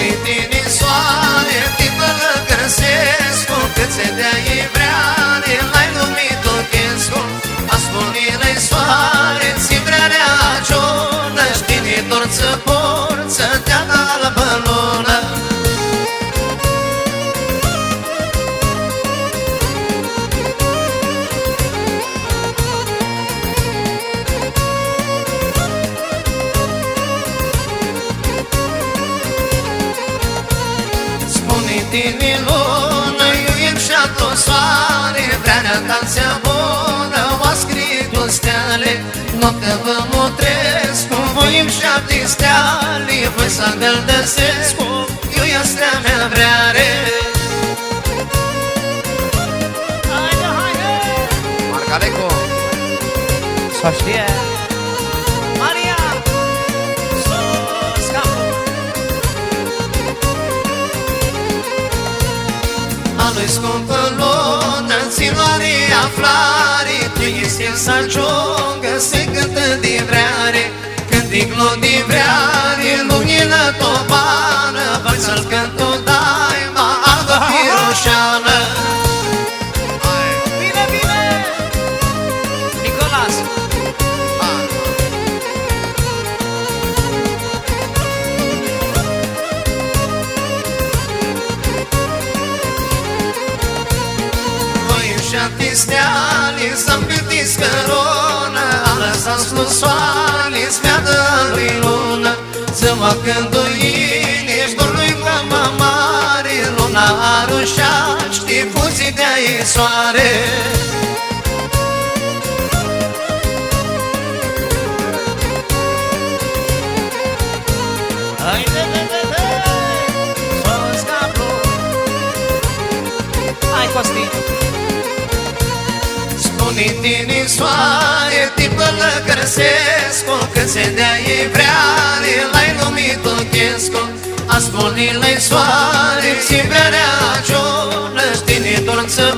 Spune-te-ne soare, tipă-l găsescu, cât se dea-i vreare, l-ai numit Ochescu. A spune-le soare, ți vrearea cionă, știne torță porță, te-a albă lună. Spune-te-ne lună, iuim și-a-tu soare, vrearea ta-ți-a bună, o-a scris-o steale. Noaptea vă mutrescu, voim și-a-ti steale, voi să-mi-l dăsescu, iuia stea mea vreare. Haide, haide! Marcaleco! S-o știe! Maria! Sus capul! A lui scumpă lună, țiloare aflare, tu este să ajungă, se cântă de vreare. Cânt-i-glo de vreare, lumină tobană, voi să-l cânt o daima, albă piroșeană. Bine, bine! Nicolas! Voi și-a-ti steale, să-mi pitiți cărună, a lăsat-ți lu soale, smeadă lui lună. Să-mă cânduine, ești dor lui mama mare, luna arușat, știi fuzii de-ai soare. Haide, haide! Sus capul! Hai, Costi! Spune-te-ne soare, tipă-l găsescu, cât se dea-i vreare, l-ai numit Ochescu. A spune-le soare, ți vrerea cionă, știne torță